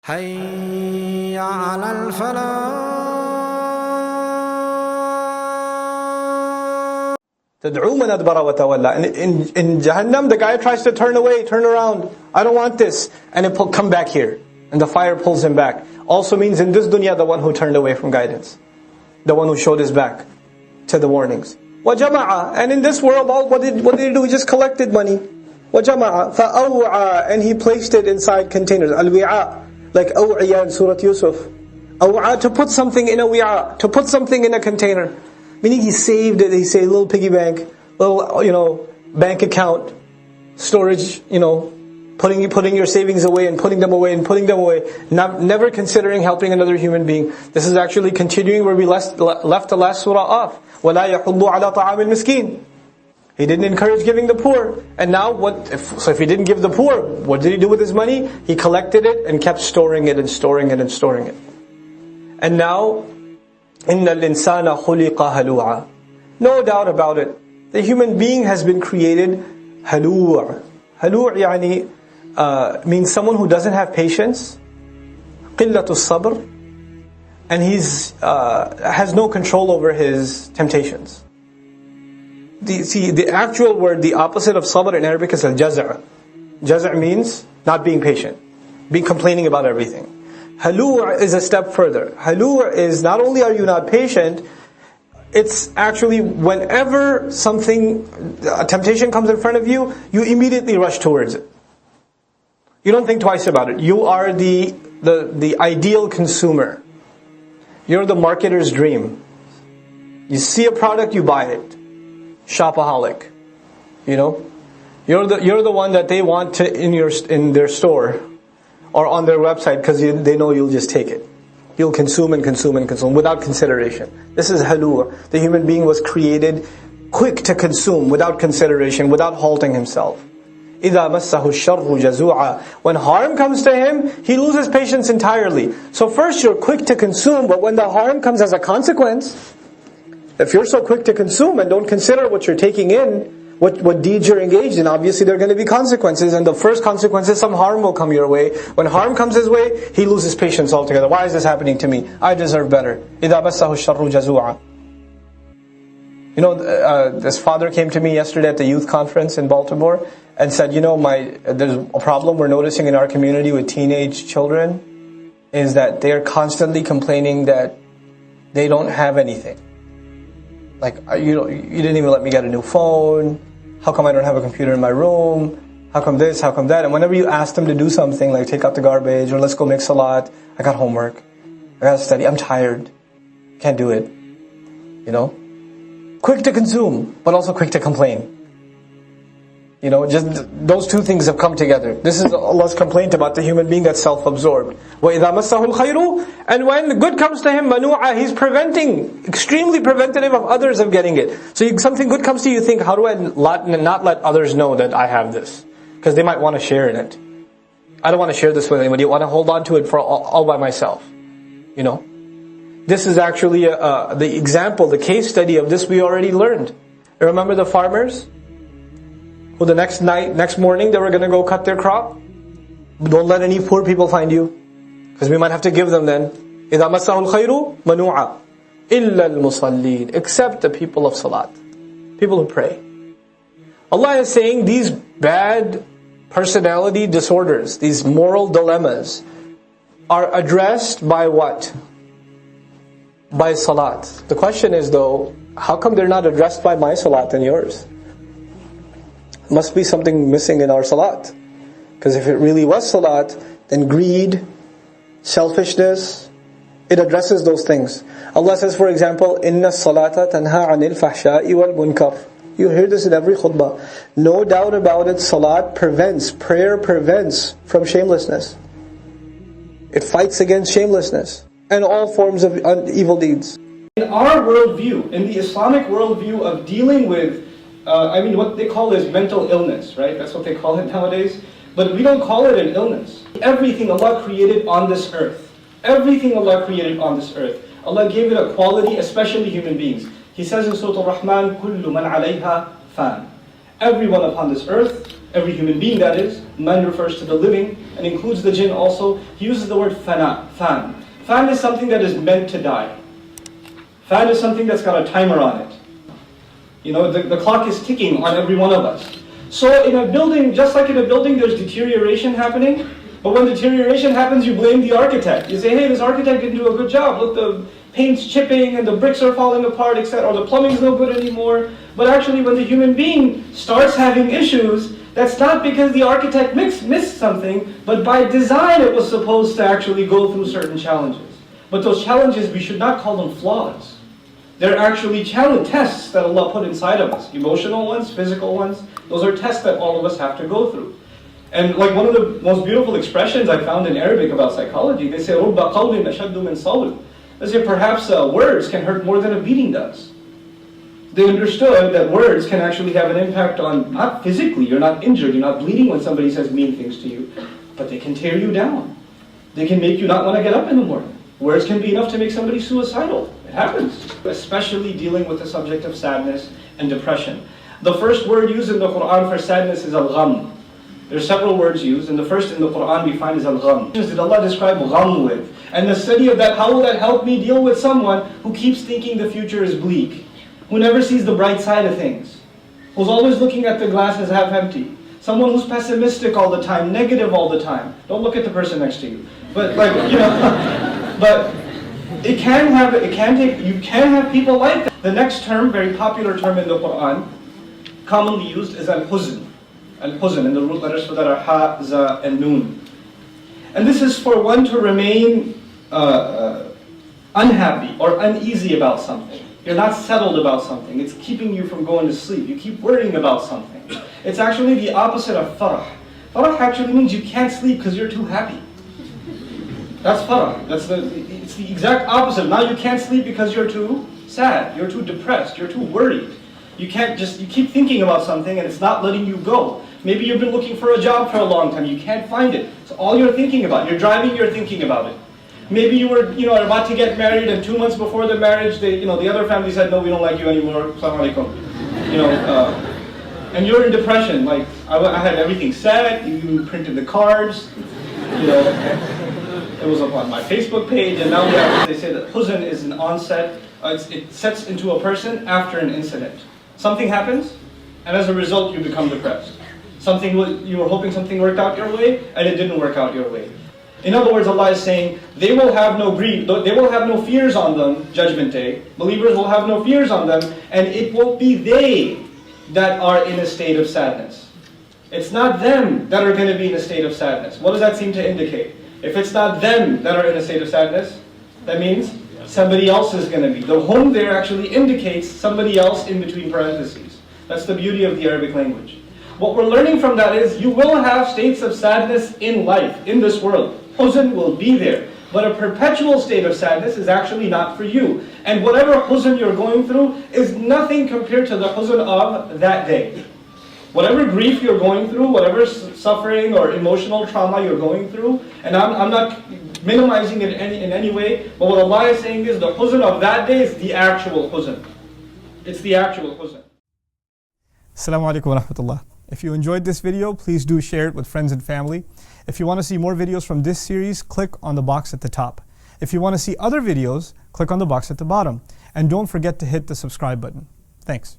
حي على الفلاح. تدعو من أدبر وتولى. And in Jahannam, the guy tries to turn away, turn around. I don't want this. And it come back here. And the fire pulls him back. Also means in this dunya, the one who turned away from guidance. The one who showed his back to the warnings. وَجَمَعَ. And in this world, what did he do? He just collected money. وَجَمَعَ فَأَوْعَى. And he placed it inside containers. Al-wi'a. Like aw'iya in Surah Yusuf. Aw'a, to put something in a wi'a. To put something in a container. Meaning he saved it. He saved a little piggy bank. Little, bank account. Storage, putting your savings away and putting them away and putting them away. Never considering helping another human being. This is actually continuing where we left the last surah off. وَلَا يَحُضُّ عَلَى طَعَامِ الْمِسْكِينِ. He didn't encourage giving the poor. And now if he didn't give the poor, what did he do with his money? He collected it and kept storing it and storing it and storing it. And now, إِنَّ الْإِنسَانَ خُلِقَ هَلُوعًا. No doubt about it. The human being has been created halu'. Halu' yani means someone who doesn't have patience, قِلَّةُ الصَّبْرِ, and has no control over his temptations. The actual word, the opposite of sabr in Arabic is al-jaz'. Jaz' means not being patient, complaining about everything. Halu' is a step further. Halu' is not only are you not patient, it's actually whenever a temptation comes in front of you, you immediately rush towards it. You don't think twice about it. You are the ideal consumer. You're the marketer's dream. You see a product, you buy it. Shopaholic. You're the one that they want in their store or on their website because they know you'll just take it. You'll consume and consume and consume without consideration. This is halu'. The human being was created quick to consume without consideration, without halting himself. إِذَا مَسَّهُ الشَّرُّ جَزُوعًا. When harm comes to him, he loses patience entirely. So first you're quick to consume, but when the harm comes as a consequence, if you're so quick to consume and don't consider what you're taking in, what deeds you're engaged in, obviously there are going to be consequences, and the first consequence is some harm will come your way. When harm comes his way, he loses patience altogether. Why is this happening to me? I deserve better. إِذَا مَسَّهُ الشَّرُّ جَزُوعًا. This father came to me yesterday at the youth conference in Baltimore and said, there's a problem we're noticing in our community with teenage children is that they are constantly complaining that they don't have anything. Like, you didn't even let me get a new phone. How come I don't have a computer in my room? How come this? How come that? And whenever you ask them to do something like take out the garbage or let's go make salat, I got homework, I got to study, I'm tired, can't do it. Quick to consume, but also quick to complain. Just those two things have come together. This is Allah's complaint about the human being that's self-absorbed. وَإِذَا مَسَّهُ الْخَيْرُ. And when the good comes to him, manu'a, he's extremely preventative of others of getting it. So something good comes to you, you think, how do I not let others know that I have this? Because they might want to share in it. I don't want to share this with anybody. I want to hold on to it for all by myself. This is actually the example, the case study of this we already learned. Remember the farmers? Who the next morning they were going to go cut their crop? Don't let any poor people find you, because we might have to give them then. إِذَا مَسَّهُ الْخَيْرُ مَنُوعًا إِلَّا الْمُصَلِّينَ. Except the people of salat. People who pray. Allah is saying these bad personality disorders, these moral dilemmas, are addressed by what? By salat. The question is though, how come they're not addressed by my salat and yours? Must be something missing in our salat. Because if it really was salat, then greed, selfishness, it addresses those things. Allah says, for example, Inna salata tanha anil fahsha'i wal munkar. You hear this in every khutbah. No doubt about it, salat prayer prevents from shamelessness. It fights against shamelessness and all forms of evil deeds. In our worldview, in the Islamic worldview of dealing with what they call is mental illness, right? That's what they call it nowadays. But we don't call it an illness. Everything Allah created on this earth. Everything Allah created on this earth. Allah gave it a quality, especially human beings. He says in Surah Al-Rahman, كُلُّ مَنْ عَلَيْهَا فَانٍ. Everyone upon this earth every human being that is. Man refers to the living and includes the jinn also. He uses the word fana, fan. Fan is something that is meant to die. Fan is something that's got a timer on it. You know, the clock is ticking on every one of us. So in a building, just like in a building, there's deterioration happening. But when deterioration happens, you blame the architect. You say, hey, this architect didn't do a good job. Look, the paint's chipping and the bricks are falling apart, etc. Or the plumbing's no good anymore. But actually, when the human being starts having issues, that's not because the architect missed something, but by design it was supposed to actually go through certain challenges. But those challenges, we should not call them flaws. They're actually tests that Allah put inside of us. Emotional ones, physical ones. Those are tests that all of us have to go through. And like one of the most beautiful expressions I found in Arabic about psychology, they say, رُبَّ قَوْلٍ أَشَدُّ مِنْ صَوْلٍ. They say perhaps words can hurt more than a beating does. They understood that words can actually have an impact on, not physically, you're not injured, you're not bleeding when somebody says mean things to you, but they can tear you down. They can make you not want to get up in the morning. Words can be enough to make somebody suicidal. It happens. Especially dealing with the subject of sadness and depression. The first word used in the Quran for sadness is al-gham. There's several words used, and the first in the Quran we find is al-gham. What did Allah describe gham with? And the study of that, how will that help me deal with someone who keeps thinking the future is bleak? Who never sees the bright side of things? Who's always looking at the glass as half empty? Someone who's pessimistic all the time, negative all the time. Don't look at the person next to you. But like, you know, but you can have people like that. The next term, very popular term in the Quran, commonly used is al-huzn. Al-huzn, and the root letters for that are ha, za, and nun. And this is for one to remain unhappy or uneasy about something. You're not settled about something. It's keeping you from going to sleep. You keep worrying about something. It's actually the opposite of farah. Farah actually means you can't sleep because you're too happy. That's farah. It's the exact opposite. Now you can't sleep because you're too sad. You're too depressed. You're too worried. You keep thinking about something and it's not letting you go. Maybe you've been looking for a job for a long time. You can't find it. It's all you're thinking about. You're driving, you're thinking about it. Maybe you were, about to get married, and 2 months before the marriage, the other family said, no, we don't like you anymore. Assalamu alaikum. And you're in depression. Like I had everything set. You printed the cards. It was up on my Facebook page, and now they say that huzn is an onset. It sets into a person after an incident. Something happens, and as a result, you become depressed. You were hoping something worked out your way, and it didn't work out your way. In other words, Allah is saying, they will have no grief, they will have no fears on them, Judgment Day. Believers will have no fears on them, and it won't be they that are in a state of sadness. It's not them that are going to be in a state of sadness. What does that seem to indicate? If it's not them that are in a state of sadness, that means somebody else is going to be. The hum there actually indicates somebody else in between parentheses. That's the beauty of the Arabic language. What we're learning from that is you will have states of sadness in life, in this world. Huzn will be there. But a perpetual state of sadness is actually not for you. And whatever huzn you're going through is nothing compared to the huzn of that day. Whatever grief you're going through, whatever suffering or emotional trauma you're going through, and I'm not minimizing it in any way, but what Allah is saying is the huzn of that day is the actual huzn. It's the actual huzn. Assalamu alaikum wa rahmatullah. If you enjoyed this video, please do share it with friends and family. If you want to see more videos from this series, click on the box at the top. If you want to see other videos, click on the box at the bottom. And don't forget to hit the subscribe button. Thanks.